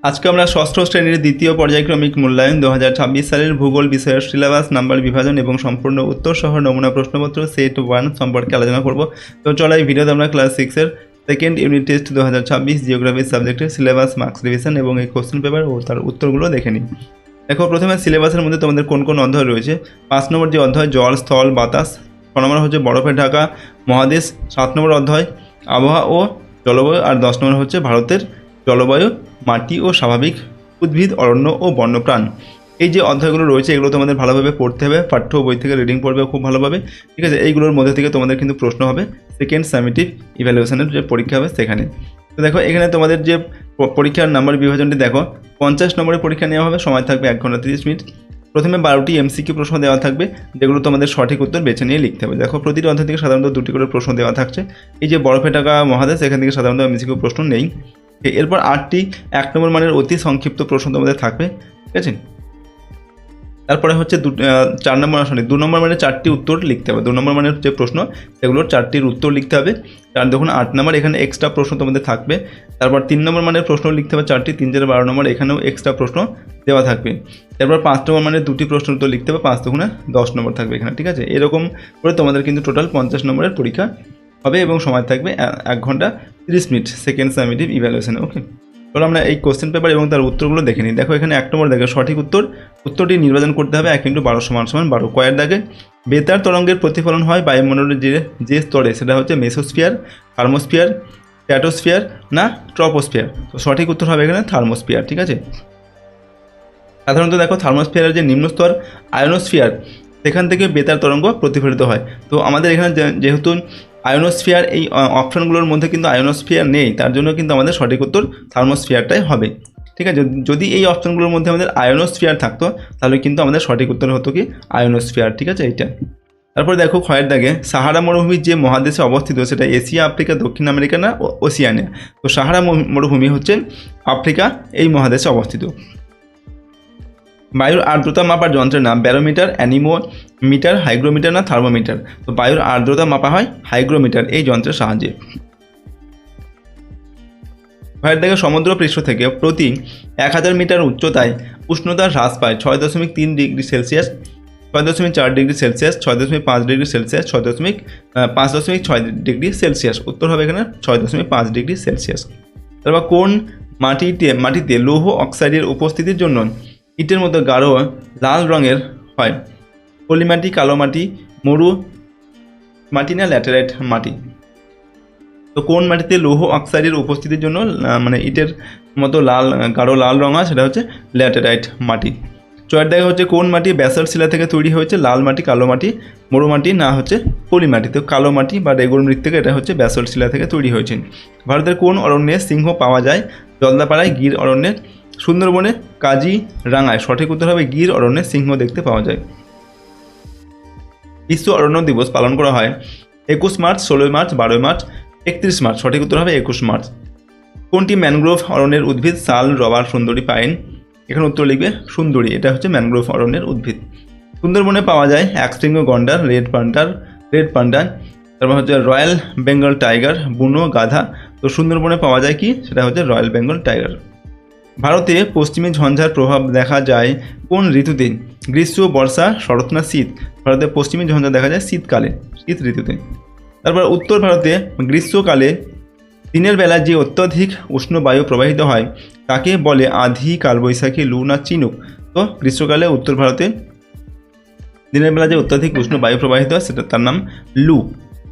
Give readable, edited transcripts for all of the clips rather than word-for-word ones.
আজকে আমরা ষষ্ঠ শ্রেণীর দ্বিতীয় পর্যায়ক্রমিক মূল্যায়ন 2026 সালের ভূগোল বিষয়ের সিলেবাস নাম্বার বিভাজন এবং সম্পূর্ণ উত্তর সহ নমুনা প্রশ্নপত্র সেট 1 সম্পর্কে আলোচনা করব। তো চলো এই ভিডিওতে আমরা ক্লাস 6-এর সেকেন্ড ইউনিট টেস্ট 2026 জিওগ্রাফি সাবজেক্টের সিলেবাস, মার্কস রিভিশন এবং এই কোশ্চেন পেপার ও তার উত্তরগুলো দেখে নিই। দেখো, প্রথমে সিলেবাসের মধ্যে তোমাদের কোন কোন অধ্যায় রয়েছে। 5 নম্বর যে অধ্যায় জল, স্থল, বাতাস। 6 নম্বর হচ্ছে বরফে ঢাকা মহাদেশ। 7 নম্বর অধ্যায় আবহাওয়া ও জলবায়ু। আর 10 নম্বর হচ্ছে ভারতের জলবায়ু, মাটি ও স্বাভাবিক উদ্ভিদ, অরণ্য ও বন্যপ্রাণ। এই যে অধ্যায়গুলো রয়েছে এগুলো তোমাদের ভালোভাবে পড়তে হবে, পাঠ্য বই থেকে রিডিং পড়বে খুব ভালোভাবে, ঠিক আছে। এইগুলোর মধ্যে থেকে তোমাদের কিন্তু প্রশ্ন হবে সেকেন্ড সামেটিভ ইভ্যালুয়েশনের যে পরীক্ষা হবে সেখানে। তো দেখো, এখানে তোমাদের যে পরীক্ষার নাম্বার বিভাজনটি দেখো, 50 নম্বরের পরীক্ষা নেওয়া হবে, সময় থাকবে 1 ঘন্টা 30 মিনিট। প্রথমে 12টি এমসিকিউ প্রশ্ন দেওয়া থাকবে, যেগুলো তোমাদের সঠিক উত্তর বেছে নিয়ে লিখতে হবে। দেখো, প্রতিটি অধ্যায় থেকে সাধারণত 2টি করে প্রশ্ন দেওয়া থাকছে। এই যে বরফে ঢাকা মহাদেশ, এখান থেকে সাধারণত এমসিকিউ প্রশ্ন নেই। এরপর 8টি 1 নম্বর মানের অতি সংক্ষিপ্ত প্রশ্ন তোমাদের থাকবে, ঠিক আছে। তারপরে হচ্ছে 2 নম্বর মানের 4টি উত্তর লিখতে হবে। 2 নম্বর মানের যে প্রশ্ন সেগুলোর 4টির উত্তর লিখতে হবে। কারণ দেখুন 8 নম্বর এখানে এক্সট্রা প্রশ্ন তোমাদের থাকবে। তারপর 3 নম্বর মানের প্রশ্ন লিখতে হবে 4টি, 3 4 12 নম্বর এখানেও এক্সট্রা প্রশ্ন দেওয়া থাকবে। তারপর 5 নম্বর মানের 2টি প্রশ্ন উত্তর লিখতে হবে, 5 দুগুণে 10 নম্বর থাকবে এখানে, ঠিক আছে। এরকম করে তোমাদের কিন্তু টোটাল 50 নম্বরের পরীক্ষা হবে এবং সময় থাকবে 1 ঘন্টা 30 মিনিট সেকেন্ড সামেটিভ ইভ্যালুয়েশনে। ওকে, চলো আমরা এই কোশ্চেন পেপার এবং তার উত্তরগুলো দেখে নিই। দেখো, এখানে 1 নম্বর দেখে সঠিক উত্তরটি নির্বাচন করতে হবে। 1 × 12 = 12। কয়ের দাগে বেতার তরঙ্গের প্রতিফলন হয় বায়ুমণ্ডলের যে স্তরে, সেটা হচ্ছে মেসোস্ফিয়ার, থার্মোস্ফিয়ার, স্ট্র্যাটোস্ফিয়ার না ট্রপোস্ফিয়ার। তো সঠিক উত্তর হবে এখানে থার্মোস্ফিয়ার, ঠিক আছে। সাধারণত দেখো, থার্মোস্ফিয়ারের যে নিম্ন স্তর আয়নোস্ফিয়ার, সেখান থেকে বেতার তরঙ্গ প্রতিফলিত হয়। তো আমাদের এখানে যেহেতু আয়নোস্ফিয়ার, এই অপশনগুলোর মধ্যে কিন্তু আয়নোস্ফিয়ার নেই, তার জন্য কিন্তু আমাদের সঠিক উত্তর থার্মোস্ফিয়ারটাই হবে, ঠিক আছে। যদি এই অপশনগুলোর মধ্যে আমাদের আয়নোস্ফিয়ার থাকতো তাহলে কিন্তু আমাদের সঠিক উত্তর হতো কি আয়নোস্ফিয়ার, ঠিক আছে, এইটা। তারপরে দেখো, ক্ষয়ের দাগে সাহারা মরুভূমি যে মহাদেশে অবস্থিত সেটা এশিয়া, আফ্রিকা, দক্ষিণ আমেরিকা না ওসিয়ানিয়া। তো সাহারা মরুভূমি হচ্ছে আফ্রিকা এই মহাদেশে অবস্থিত। বায়ুর আর্দ্রতা মাপার যন্ত্রের নাম ব্যারোমিটার, অ্যানিমোমিটার, হাইগ্রোমিটার না থার্মোমিটার। তো বায়ুর আর্দ্রতা মাপা হয় হাইগ্রোমিটার এই যন্ত্রের সাহায্যে। ভারত থেকে সমুদ্র পৃষ্ঠ থেকে প্রতি 1000 মিটার উচ্চতায় উষ্ণতা হ্রাস পায় 6.3 degree Celsius, 6.4 degree Celsius, 6.5 degree Celsius, 5.6 degree Celsius. উত্তর হবে এখানে 6.5 ডিগ্রি সেলসিয়াস। তারপর কোন মাটিতে লৌহ অক্সাইডের উপস্থিতির জন্য ইটের মতো গাঢ় লাল রঙের হয়? পলিমাটি, কালো মাটি, মরু মাটি না ল্যাটেরাইট মাটি। তো কোন মাটিতে লৌহ অক্সাইডের উপস্থিতির জন্য মানে ইটের মতো গাঢ় লাল রঙ হয়, সেটা হচ্ছে ল্যাটেরাইট মাটি। চয়ের দেখা হচ্ছে কোন মাটি ব্যাসল্ট শিলা থেকে তৈরি হয়েছে? লাল মাটি, কালো মাটি, মরু মাটি না হচ্ছে পলি মাটি। তো কালো মাটি বা রেগুল মৃত্তিকা, এটা হচ্ছে ব্যাসল্ট শিলা থেকে তৈরি হয়েছে। ভারতের কোন অরণ্যে সিংহ পাওয়া যায়? জলদাপাড়ায়, গির অরণ্যে, সুন্দরবনে, কাজিরাঙায়। সঠিক উত্তর হবে গির অরণ্যে সিংহ দেখতে পাওয়া যায়। বিশ্ব অরণ্য দিবস পালন করা হয় 21 মার্চ, 16 মার্চ, 12 মার্চ, 31 মার্চ। সঠিক উত্তর হবে 21 মার্চ। কোনটি ম্যানগ্রোভ অরণ্যের উদ্ভিদ? শাল, রবার, সুন্দরী, পাইন। এখানে উত্তর লিখবে সুন্দরী, এটা হচ্ছে ম্যানগ্রোভ অরণ্যের উদ্ভিদ। সুন্দরবনে পাওয়া যায় একশৃঙ্গ গন্ডার, রেড পান্ডা, তারপর হচ্ছে রয়্যাল বেঙ্গল টাইগার, বুনো, গাধা। তো সুন্দরবনে পাওয়া যায় কি? সেটা হচ্ছে রয়্যাল বেঙ্গল টাইগার। ভারতে পশ্চিমী ঝঞ্ঝার প্রভাব দেখা যায় কোন ঋতুতে? গ্রীষ্ম, বর্ষা, শরৎ না শীত? ভারতে পশ্চিমী ঝঞ্ঝা দেখা যায় শীতকালে, শীত ঋতুতে। তারপর উত্তর ভারতে গ্রীষ্মকালে দিনের বেলা যে অত্যধিক উষ্ণ বায়ু প্রবাহিত হয় তাকে বলে আঁধি, কালবৈশাখী, লু না চিনুক? তো গ্রীষ্মকালে উত্তর ভারতে দিনের বেলা যে অত্যধিক উষ্ণ বায়ু প্রবাহিত হয় সেটা তার নাম লু।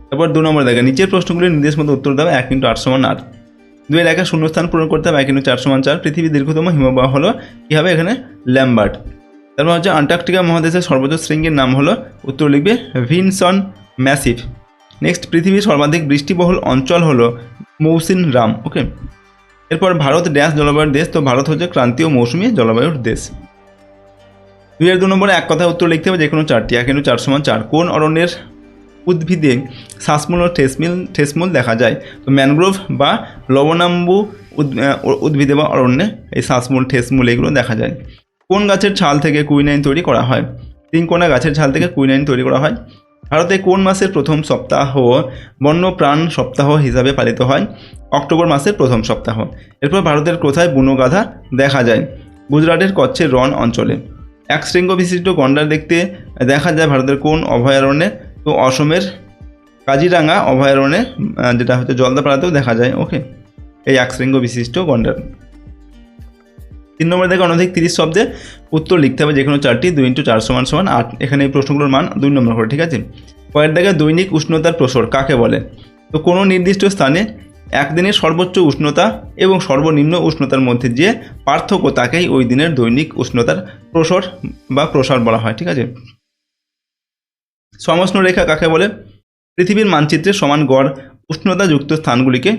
তারপর 2 নম্বর দেখে নিচের প্রশ্নগুলির নির্দেশ মতো উত্তর দেবে। 1 × 8 = 8। 2 এর 1 শূন্যস্থান পূরণ করতে হবে। 1 × 4 = 4। পৃথিবীর দীর্ঘতম হিমবাহ হলো কী হবে এখানে? ল্যাম্বার্ট। তারপর হচ্ছে আন্টার্কটিকা মহাদেশের সর্বোচ্চ শৃঙ্গের নাম হলো, উত্তর লিখবে ভিনসন ম্যাসিভ। নেক্সট, পৃথিবীর সর্বাধিক বৃষ্টিবহুল অঞ্চল হলো মৌসিনরাম। ওকে, এরপর ভারত ড্যাশ জলবায়ুর দেশ? তো ভারত হচ্ছে ক্রান্তীয় মৌসুমী জলবায়ুর দেশ। 2 এর 2 নম্বরে এক কথায় উত্তর লিখতে হবে, যে কোনো 4টি। 1 × 4 = 4। কোন অরণ্যের উদ্ভিদে শ্বাসমূল ও ঠেসমূল দেখা যায়? তো ম্যানগ্রোভ বা লবণাম্বু উদ্ভিদে বা অরণ্যে এই শ্বাসমূল, ঠেসমূল এগুলো দেখা যায়। কোন গাছের ছাল থেকে কুইনাইন তৈরি করা হয়? 3 কোনা গাছের ছাল থেকে কুইনাইন তৈরি করা হয়। ভারতে কোন মাসের প্রথম সপ্তাহ বন্যপ্রাণ সপ্তাহ হিসাবে পালিত হয়? অক্টোবর মাসের প্রথম সপ্তাহ। এরপর ভারতের কোথায় বুনো গাধা দেখা যায়? গুজরাটের কচ্ছের রণ অঞ্চলে। এক শৃঙ্গ বিশিষ্ট গন্ডার দেখতে দেখা যায় ভারতের কোন অভয়ারণ্যে? তো অসমের কাজিরাঙ্গা অভয়ারণ্যে, যেটা হচ্ছে জলদাপাড়াতেও দেখা যায়। ওকে, এই এক শৃঙ্গ বিশিষ্ট গন্ডার। 3 নম্বর থেকে অনধিক 30 শব্দে উত্তর লিখতে হবে, যে কোনো 4টি। 2 × 4 = 8। এখানে এই প্রশ্নগুলোর মান 2 নম্বর করে, ঠিক আছে। পরের দাগে দৈনিক উষ্ণতার প্রসর কাকে বলে? তো কোনো নির্দিষ্ট স্থানে একদিনের সর্বোচ্চ উষ্ণতা এবং সর্বনিম্ন উষ্ণতার মধ্যে যে পার্থক্য তাকেই ওই দিনের দৈনিক উষ্ণতার প্রসর বা প্রসার বলা হয়, ঠিক আছে। সমষ্ণ রেখা কাকে বলে? পৃথিবীর মানচিত্রে সমান গড় উষ্ণতাযুক্ত স্থানগুলিকে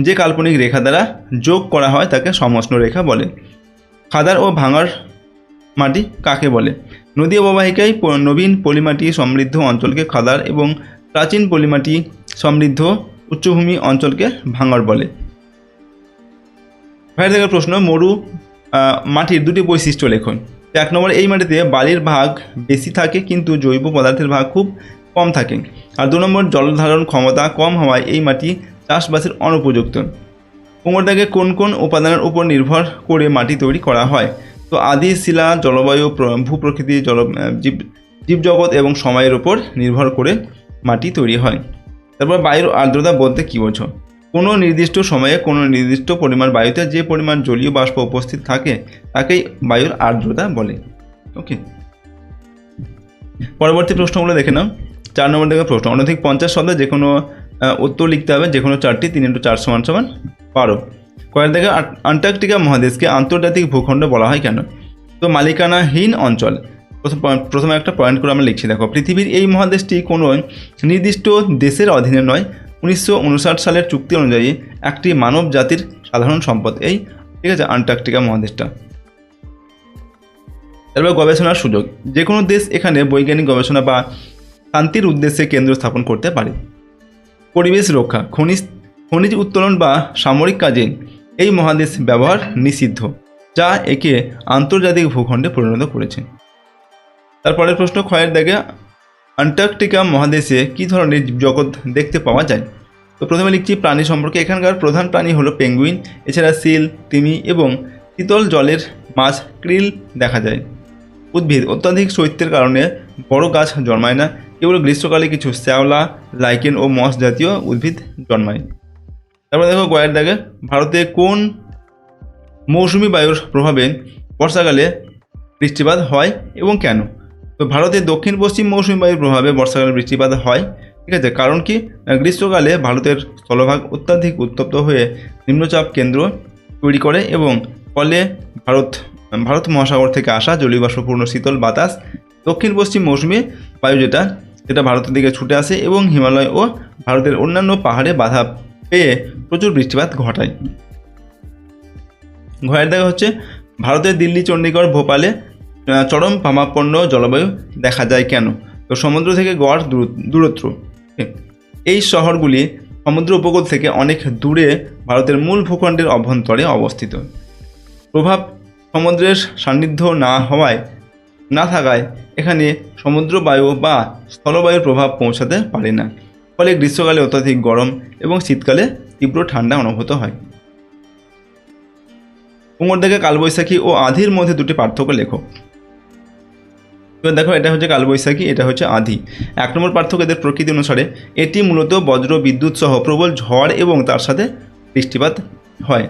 যে কাল্পনিক রেখা দ্বারা যোগ করা হয় তাকে সমষ্ণ রেখা বলে। খাদার ও ভাঙার মাটি কাকে বলে? নদী অববাহিকায় নবীন পলিমাটি সমৃদ্ধ অঞ্চলকে খাদার এবং প্রাচীন পলিমাটি সমৃদ্ধ উচ্চভূমি অঞ্চলকে ভাঙর বলে। ভাইয়ের থেকে প্রশ্ন, মরু মাটির 2টি বৈশিষ্ট্য লেখন। 1 নম্বর, এই মাটিতে বালির ভাগ বেশি থাকে কিন্তু জৈব পদার্থের ভাগ খুব কম থাকে। আর 2 নম্বর, জলধারণ ক্ষমতা কম হওয়ায় এই মাটি চাষবাসের অনুপযুক্ত। কোমর দাগে কোন কোন উপাদানের উপর নির্ভর করে মাটি তৈরি করা হয়? তো আদি শিলা, জলবায়ু, ভূপ্রকৃতি, জীবজগৎ এবং সময়ের উপর নির্ভর করে মাটি তৈরি হয়। তারপর বায়ুর আর্দ্রতা বলতে কী বোঝো? কোনো নির্দিষ্ট সময়ে কোনো নির্দিষ্ট পরিমাণ বায়ুতে যে পরিমাণ জলীয় বাষ্প উপস্থিত থাকে তাকেই বায়ুর আর্দ্রতা বলে। ওকে, পরবর্তী প্রশ্নগুলো দেখে নাও। 4 নম্বর থেকে প্রশ্ন, অনধিক 50 শব্দে যে কোনো উত্তর লিখতে হবে, যে কোনো 4টি। 3 × 4 = 12। কয়েক থেকে আন্টার্কটিকা মহাদেশকে আন্তর্জাতিক ভূখণ্ড বলা হয় কেন? তো মালিকানাহীন অঞ্চল। প্রথমে একটা পয়েন্ট করে আমরা লিখছি, দেখো। পৃথিবীর এই মহাদেশটি কোনো নির্দিষ্ট দেশের অধীনে নয়। 1959 সালের চুক্তি অনুযায়ী একটি মানব জাতির সাধারণ সম্পদ এই, ঠিক আছে, আন্টার্কটিকা মহাদেশটা। তারপর গবেষণার সুযোগ, যে কোনো দেশ এখানে বৈজ্ঞানিক গবেষণা বা শান্তির উদ্দেশ্যে কেন্দ্র স্থাপন করতে পারে। পরিবেশ রক্ষা, খনিজ উত্তোলন বা সামরিক কাজে এই মহাদেশ ব্যবহার নিষিদ্ধ, যা একে আন্তর্জাতিক ভূখণ্ডে পরিণত করেছে। তারপরের প্রশ্ন, ক্ষয়ের দাগে আন্টার্কটিকা মহাদেশে কী ধরনের জীবজগৎ দেখতে পাওয়া যায়? তো প্রথমে লিখছি প্রাণী সম্পর্কে। এখানকার প্রধান প্রাণী হলো পেঙ্গুইন, এছাড়া সিল, তিমি এবং শীতল জলের মাছ ক্রিল দেখা যায়। উদ্ভিদ, অত্যাধিক শৈত্যের কারণে বড় গাছ জন্মায় না, কেবল গ্রীষ্মকালে কিছু শ্যাওলা, লাইকেন ও মস জাতীয় উদ্ভিদ জন্মায়। তারপর দেখো গয়ের দাগে, ভারতে কোন মৌসুমি বায়ুর প্রভাবে বর্ষাকালে বৃষ্টিপাত হয় এবং কেন? তো ভারতের দক্ষিণ পশ্চিম মৌসুমি বায়ুর প্রভাবে বর্ষাকালে বৃষ্টিপাত হয়, ঠিক আছে। কারণ কি? গ্রীষ্মকালে ভারতের স্থলভাগ অত্যাধিক উত্তপ্ত হয়ে নিম্নচাপ কেন্দ্র তৈরি করে এবং ফলে ভারত মহাসাগর থেকে আসা জলীয়বাষ্পপূর্ণ শীতল বাতাস দক্ষিণ পশ্চিম মৌসুমি বায়ু যেটা ভারতের দিকে ছুটে আসে এবং হিমালয় ও ভারতের অন্যান্য পাহাড়ে বাধা পেয়ে প্রচুর বৃষ্টিপাত ঘটায়। ঘয়ের দেখা হচ্ছে, ভারতের দিল্লি, চণ্ডীগড়, ভোপালে চরম ভাবাপন্ন জলবায়ু দেখা যায় কেন? তো সমুদ্র থেকে গড় দূরত্ব, এই শহরগুলি সমুদ্র উপকূল থেকে অনেক দূরে ভারতের মূল ভূখণ্ডের অভ্যন্তরে অবস্থিত। প্রভাব, সমুদ্রের সান্নিধ্য না থাকায় এখানে সমুদ্র বায়ু বা স্থলবায়ুর প্রভাব পৌঁছাতে পারে না, ফলে গ্রীষ্মকালে অত্যাধিক গরম এবং শীতকালে তীব্র ঠান্ডা অনুভূত হয়। কোমর থেকে কালবৈশাখী ও আধির মধ্যে 2টি পার্থক্য লেখো। তো দেখো, এটা হচ্ছে কালবৈশাখী, এটা হচ্ছে আধি। 1 নম্বর পার্থক্য, এদের প্রকৃতি অনুসারে এটি মূলত বজ্র বিদ্যুৎ সহ প্রবল ঝড় এবং তার সাথে বৃষ্টিপাত হয়।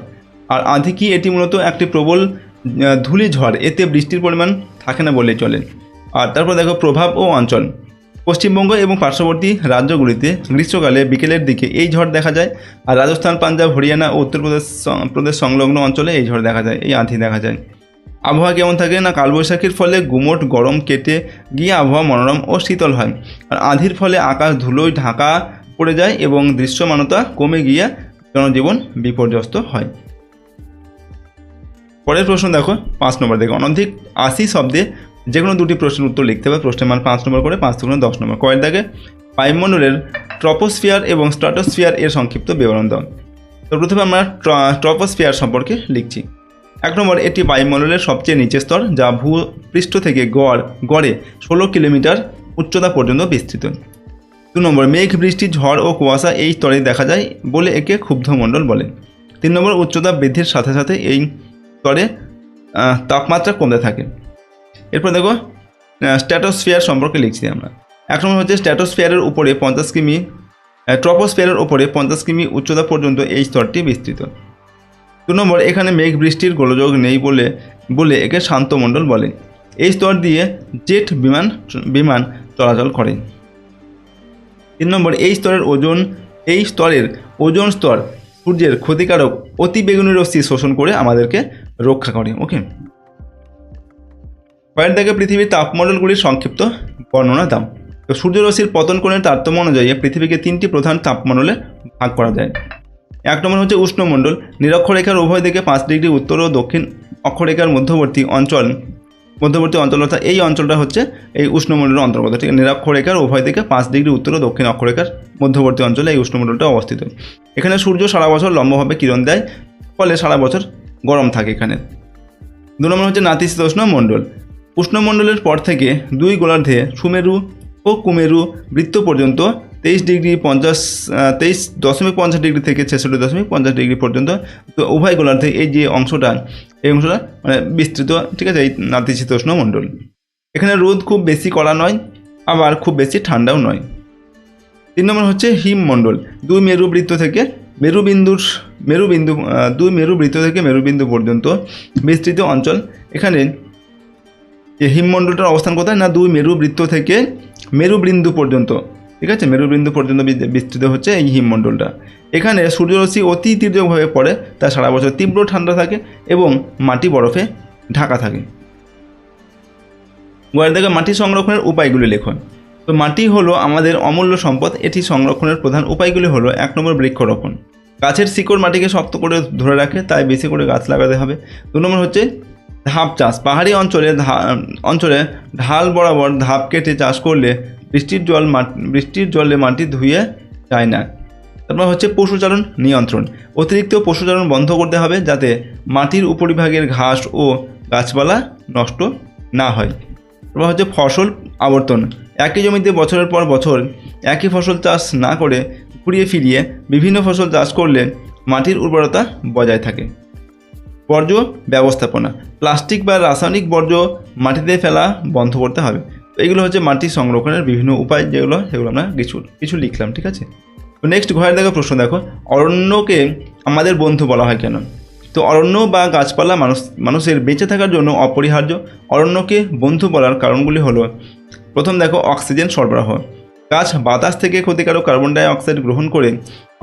আর আধি কি? এটি মূলত একটি প্রবল ধূলি ঝড়, এতে বৃষ্টির পরিমাণ থাকে না বললেই চলে। আর তারপর দেখো প্রভাব ও অঞ্চল, পশ্চিমবঙ্গ এবং পার্শ্ববর্তী রাজ্যগুলিতে গ্রীষ্মকালে বিকেলের দিকে এই ঝড় দেখা যায়, আর রাজস্থান, পাঞ্জাব, হরিয়ানা ও উত্তরপ্রদেশ সংলগ্ন অঞ্চলে এই ঝড় দেখা যায়, এই আঁধি দেখা যায়। আবহাওয়া কেমন থাকে না? কালবৈশাখীর ফলে গুমোট গরম কেটে গিয়ে আবহাওয়া মনোরম ও শীতল হয়, আর আঁধির ফলে আকাশ ধুলোয় ঢাকা পড়ে যায় এবং দৃশ্যমানতা কমে গিয়ে জনজীবন বিপর্যস্ত হয়। পরের প্রশ্ন দেখো 5 নম্বর দেখো, অনধিক 80 শব্দে যে কোনো 2টি প্রশ্নের উত্তর লিখতে হবে। প্রশ্নের মান 5 নম্বর করে, 5 × 10 নম্বর। কয়ের দাগে বায়ুমণ্ডলের ট্রপোস্ফিয়ার এবং স্ট্র্যাটোস্ফিয়ার এর সংক্ষিপ্ত বিবরণ দাও। তো প্রথমে আমরা ট্রপোস্ফিয়ার সম্পর্কে লিখছি। 1 নম্বর, এটি বায়ুমণ্ডলের সবচেয়ে নিচের স্তর, যা ভূপৃষ্ঠ থেকে গড়ে 16 কিলোমিটার উচ্চতা পর্যন্ত বিস্তৃত। 2 নম্বর, মেঘ বৃষ্টি ঝড় ও কুয়াশা এই স্তরে দেখা যায় বলে একে ক্ষুব্ধমণ্ডল বলে। 3 নম্বর, উচ্চতা বৃদ্ধির সাথে সাথে এই স্তরে তাপমাত্রা কমতে থাকে। এরপর দেখো স্ট্র্যাটোস্ফিয়ার সম্পর্কে লিখছি আমরা। 1 নম্বর হচ্ছে স্ট্র্যাটোস্ফিয়ারের উপরে 50 কিমি, ট্রপোস্ফিয়ারের উপরে 50 কিমি উচ্চতা পর্যন্ত এই স্তরটি বিস্তৃত। 2 নম্বর, এখানে মেঘ বৃষ্টির গোলযোগ নেই বলে একে শান্তমণ্ডল বলে। এই স্তর দিয়ে জেট বিমান চলাচল করে। 3 নম্বর, এই স্তরের ওজোন স্তর সূর্যের ক্ষতিকারক অতিবেগুনি রশ্মি শোষণ করে আমাদেরকে রক্ষা করে। ওকে, পয়েন্ট থেকে পৃথিবীর তাপমণ্ডলগুলির সংক্ষিপ্ত বর্ণনা দাও। তো সূর্যরশ্মির পতন কোণের তারতম্য অনুযায়ী পৃথিবীকে 3টি প্রধান তাপমণ্ডলে ভাগ করা যায়। 1 নম্বর হচ্ছে উষ্ণমণ্ডল, নিরক্ষরেখার উভয় দিকে 5 ডিগ্রি উত্তর ও দক্ষিণ অক্ষরেখার মধ্যবর্তী অঞ্চল অর্থাৎ এই অঞ্চলটা হচ্ছে এই উষ্ণমণ্ডলের অন্তর্গত। ঠিক আছে, নিরক্ষরেখার উভয় দিকে 5 ডিগ্রি উত্তর ও দক্ষিণ অক্ষরেখার মধ্যবর্তী অঞ্চলে এই উষ্ণমণ্ডলটা অবস্থিত। এখানে সূর্য সারা বছর লম্বভাবে কিরণ দেয়, ফলে সারা বছর গরম থাকে এখানে। 2 নম্বর হচ্ছে নাতিশীতোষ্ণ মণ্ডল। উষ্ণমণ্ডলের পর থেকে 2 গোলার্ধে সুমেরু ও কুমেরু বৃত্ত পর্যন্ত 23.50 ডিগ্রি থেকে 66.50 ডিগ্রি পর্যন্ত, তো উভয় গোলার্ধে এই যে অংশটা মানে বিস্তৃত। ঠিক আছে, এই নাতিশীতোষ্ণ মণ্ডল। এখানে রোদ খুব বেশি কড়া নয়, আবার খুব বেশি ঠান্ডাও নয়। 3 নম্বর হচ্ছে হিমমণ্ডল। 2 মেরুবৃত্ত থেকে মেরুবিন্দু পর্যন্ত বিস্তৃত অঞ্চল। এখানে যে হিমমণ্ডলটার অবস্থান কোথায় না 2 মেরুবৃত্ত থেকে মেরুবিন্দু পর্যন্ত। ঠিক আছে, মেরুবিন্দু পর্যন্ত বিস্তৃত হচ্ছে এই হিমমণ্ডলটা। এখানে সূর্যরশ্মি অতি তীর্যকভাবে পড়ে, তা সারা বছর তীব্র ঠান্ডা থাকে এবং মাটি বরফে ঢাকা থাকে। গোড়ার থেকে মাটি সংরক্ষণের উপায়গুলি লেখো। তো মাটি হলো আমাদের অমূল্য সম্পদ। এটি সংরক্ষণের প্রধান উপায়গুলি হলো 1 নম্বর, বৃক্ষরোপণ। গাছের শিকড় মাটিকে শক্ত করে ধরে রাখে, তাই বেশি করে গাছ লাগাতে হবে। 2 নম্বর হচ্ছে ধাপ চাষ। পাহাড়ি অঞ্চলে ঢাল বরাবর ধাপ কেটে চাষ করলে বৃষ্টির জলে মাটি ধুয়ে যায় না। তারপর হচ্ছে পশুচারণ নিয়ন্ত্রণ। অতিরিক্ত পশুচারণ বন্ধ করতে হবে, যাতে মাটির উপরিভাগের ঘাস ও গাছপালা নষ্ট না হয়। তারপর হচ্ছে ফসল আবর্তন। একই জমিতে বছরের পর বছর একই ফসল চাষ না করে ঘুরিয়ে ফিরিয়ে বিভিন্ন ফসল চাষ করলে মাটির উর্বরতা বজায় থাকে। বর্জ্য ব্যবস্থাপনা। প্লাস্টিক বা রাসায়নিক বর্জ্য মাটিতে ফেলা বন্ধ করতে হবে। তো এগুলো হচ্ছে মাটি সংরক্ষণের বিভিন্ন উপায়, সেগুলো আমরা কিছু লিখলাম। ঠিক আছে, তো নেক্সট ঘরের দেখো প্রশ্ন দেখো, অরণ্যকে আমাদের বন্ধু বলা হয় কেন? তো অরণ্য বা গাছপালা মানুষের বেঁচে থাকার জন্য অপরিহার্য। অরণ্যকে বন্ধু বলার কারণগুলি হলো, প্রথম দেখো অক্সিজেন সরবরাহ। গাছ বাতাস থেকে ক্ষতিকারক কার্বন ডাই অক্সাইড গ্রহণ করে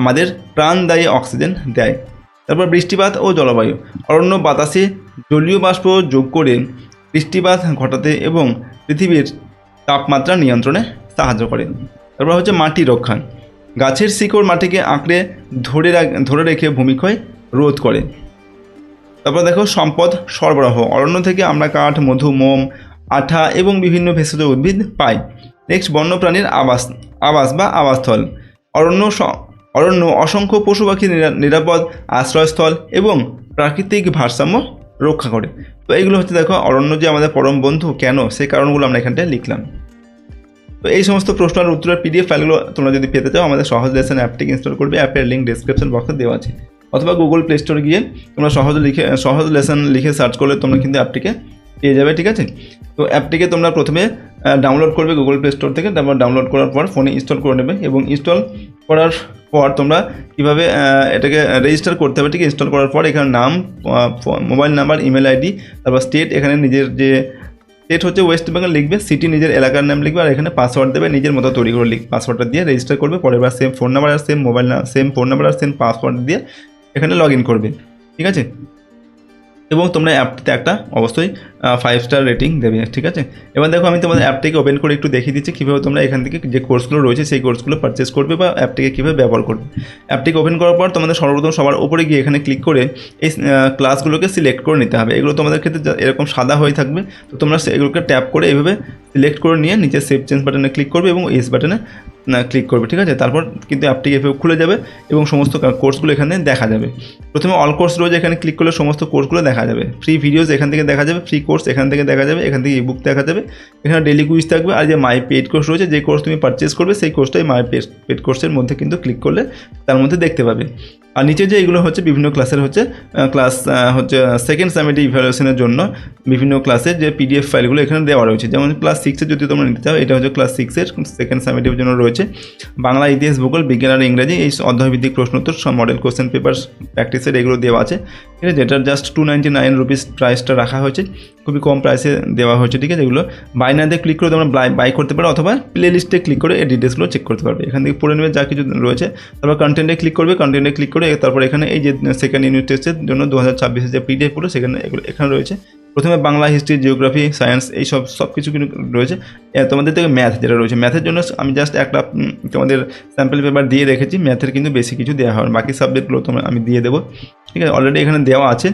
আমাদের প্রাণদায়ী অক্সিজেন দেয়। তারপর বৃষ্টিপাত ও জলবায়ু। অরণ্য বাতাসে জলীয় বাষ্প যোগ করে বৃষ্টিপাত ঘটাতে এবং পৃথিবীর তাপমাত্রা নিয়ন্ত্রণে সাহায্য করে। তারপর হচ্ছে মাটি রক্ষা। গাছের শিকড় মাটিকে আঁকড়ে ধরে রেখে ভূমিক্ষয় রোধ করে। তারপর দেখো সম্পদ সরবরাহ। অরণ্য থেকে আমরা কাঠ, মধু, মোম, আঠা এবং বিভিন্ন ভেষজ উদ্ভিদ পাই। নেক্সট বন্যপ্রাণীর আবাস বা আবাসস্থল। অরণ্য অসংখ্য পশু পাখির নিরাপদ আশ্রয়স্থল এবং প্রাকৃতিক ভারসাম্য রক্ষা করে। তো এইগুলো হচ্ছে দেখো অরণ্য যে আমাদের পরম বন্ধু কেন, সেই কারণগুলো আমরা এখানটায় লিখলাম। তো এই সমস্ত প্রশ্নের উত্তরের PDF ফাইলগুলো তোমরা যদি পেতে চাও, আমাদের সহজ লেসন অ্যাপটিকে ইনস্টল করবে। অ্যাপের লিঙ্ক ডেসক্রিপশন বক্সে দেওয়া আছে, অথবা গুগল প্লে স্টোরে গিয়ে তোমরা সহজ লেসন লিখে সার্চ করলে তোমরা কিন্তু অ্যাপটিকে পেয়ে যাবে। ঠিক আছে, তো অ্যাপটিকে তোমরা প্রথমে ডাউনলোড করবে গুগল প্লে স্টোর থেকে। তারপর ডাউনলোড করার পর ফোনে ইনস্টল করে নেবে, এবং ইনস্টল করার পর তোমরা কীভাবে এটাকে রেজিস্টার করতে হবে। ঠিক আছে, ইনস্টল করার পর এখানে নাম, মোবাইল নাম্বার, ইমেল আইডি, তারপর স্টেট, এখানে নিজের যে স্টেট হচ্ছে ওয়েস্ট বেঙ্গল লিখবে, সিটি নিজের এলাকার নাম লিখবে, আর এখানে পাসওয়ার্ড দেবে নিজের মতো তৈরি করে পাসওয়ার্ডটা দিয়ে রেজিস্টার করবে। পরের বার সেম ফোন নাম্বার আর সেম ফোন নাম্বার আর সেম পাসওয়ার্ড দিয়ে এখানে লগ ইন করবে। ঠিক আছে, এবং তোমরা অ্যাপটিতে একটা অবশ্যই 5 স্টার রেটিং দেবে। ঠিক আছে, এবার দেখো আমি তোমাদের অ্যাপটিকে ওপেন করে একটু দেখিয়ে দিচ্ছি কীভাবে তোমরা এখান থেকে যে কোর্সগুলো রয়েছে সেই কোর্সগুলো পারচেস করবে বা অ্যাপটিকে কীভাবে ব্যবহার করবে। অ্যাপটিকে ওপেন করার পর তোমাদের সর্বপ্রথম সবার উপরে গিয়ে এখানে ক্লিক করে এই ক্লাসগুলোকে সিলেক্ট করে নিতে হবে। এগুলো তোমাদের ক্ষেত্রে এরকম সাদা হয়ে থাকবে, তো তোমরা এগুলোকে ট্যাপ করে এইভাবে সিলেক্ট করে নিয়ে নিচে সেভ চেঞ্জ বাটনে ক্লিক করবে এবং এস বাটনে ক্লিক করবে, ঠিক আছে। তারপর কিন্তু অ্যাপটি এভাবে খুলে যাবে এবং সমস্ত কোর্সগুলো এখানে দেখা যাবে। প্রথমে অল কোর্স রয়েছে, এখানে ক্লিক করলে সমস্ত কোর্সগুলো দেখা যাবে। ফ্রি ভিডিওস এখান থেকে দেখা যাবে, ফ্রি কোর্স এখান থেকে দেখা যাবে, এখান থেকে ইবুক দেখা যাবে, এখানে ডেলি কুইজ থাকবে। আর যে মাই পেড কোর্স রয়েছে, যে কোর্স তুমি পারচেস করবে সেই কোর্সটাই মাই পেড কোর্সের মধ্যে কিন্তু ক্লিক করলে তার মধ্যে দেখতে পাবে। আর নিচে যে এগুলো হচ্ছে বিভিন্ন ক্লাসের হচ্ছে ক্লাস হচ্ছে সেকেন্ড সামেটিভ ইভ্যালুয়েশনের জন্য বিভিন্ন ক্লাসের যে পিডিএফ ফাইলগুলো এখানে দেওয়া রয়েছে। যেমন ক্লাস 6-এর যদি তোমরা নিতে চাও, এটা হচ্ছে ক্লাস 6-এর সেকেন্ড সামেটিভের জন্য রয়েছে। বাংলা, ইতিহাস, ভূগোল, বিজ্ঞান আর ইংরাজি এই অধ্যায়ভিত্তিক প্রশ্নোত্তর সব মডেল কোশ্চেন পেপার প্র্যাকটিসের এগুলো দেওয়া আছে, ঠিক আছে। যেটার জাস্ট 299 রুপিস প্রাইসটা রাখা হয়েছে, খুবই কম প্রাইসে দেওয়া হয়েছে, ঠিক আছে। এগুলো বাই নাতে ক্লিক করে তোমরা বাই করতে পারো অথবা প্লে লিস্টে ক্লিক করে এই ডিটেলসগুলো চেক করতে পারবে। এখান থেকে পড়ে নেবে যা কিছু রয়েছে, তারপর কন্টেন্টে ক্লিক করবে, কন্টেন্টে ক্লিক করে তারপর এখানে এই যে সেকেন্ড ইউনিট টেস্টের জন্য 2026 যে পিডিএফ পুরো সেখানে এখানে রয়েছে। প্রথমে বাংলা, হিস্ট্রি, জিওগ্রাফি, সায়েন্স এই সব কিছু কিন্তু রয়েছে। তোমাদের থেকে ম্যাথ যেটা রয়েছে, ম্যাথের জন্য আমি জাস্ট একটা তোমাদের স্যাম্পল পেপার দিয়ে রেখেছি, ম্যাথের কিন্তু বেশি কিছু দেওয়া হয়, বাকি সাবজেক্টগুলো আমি দিয়ে দেবো, ঠিক আছে। অলরেডি এখানে দেওয়া আছে।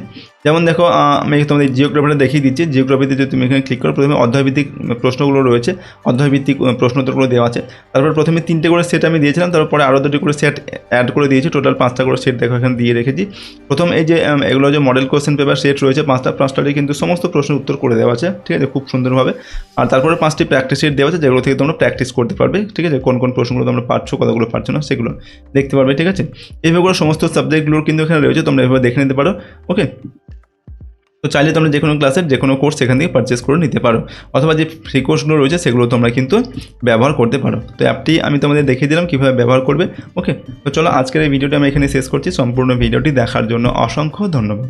যেমন দেখো আমি তোমাদের জিওগ্রাফিটা দেখিয়ে দিচ্ছি। জিওগ্রাফিতে যদি তুমি এখানে ক্লিক করো, প্রথমে অধ্যায়ভিত্তিক প্রশ্নগুলো রয়েছে, অধ্যায়ভিত্তিক প্রশ্নোত্তরগুলো দেওয়া আছে। তারপর প্রথমে 3টে করে সেট আমি দিয়েছিলাম, তারপরে আরও 2টি করে সেট অ্যাড করে দিয়েছি, টোটাল 5টা করে সেট দেখো এখানে দিয়ে রেখেছি। প্রথম এই যে এগুলো যে মডেল কোশ্চেন পেপার সেট রয়েছে 5টারই কিন্তু সমস্ত প্রশ্নের উত্তর করে দেওয়া আছে, ঠিক আছে, খুব সুন্দরভাবে। আর তারপরে 5টি প্র্যাকটিস সেট দেওয়া আছে, যেগুলো থেকে তোমরা প্র্যাকটিস করতে পারবে, ঠিক আছে। কোন কোন প্রশ্নগুলো তোমরা পারছো, কতগুলো পারছো না সেগুলো দেখতে পারবে, ঠিক আছে। এইভাবে করে সমস্ত সাবজেক্টগুলোর কিন্তু এখানে রয়েছে, তোমরা এভাবে দেখে নিতে পারো, ওকে। তো চাইলে তোমরা যে কোনো ক্লাসের যে কোনো কোর্স এখান থেকে পারচেস করে নিতে পারো, অথবা যে ফ্রি কোর্সগুলো রয়েছে সেগুলো তোমরা কিন্তু ব্যবহার করতে পারো। তো অ্যাপটি আমি তোমাদের দেখিয়ে দিলাম কীভাবে ব্যবহার করবে, ওকে। তো চলো আজকের এই ভিডিওটা আমি এখানে শেষ করছি। সম্পূর্ণ ভিডিওটি দেখার জন্য অসংখ্য ধন্যবাদ।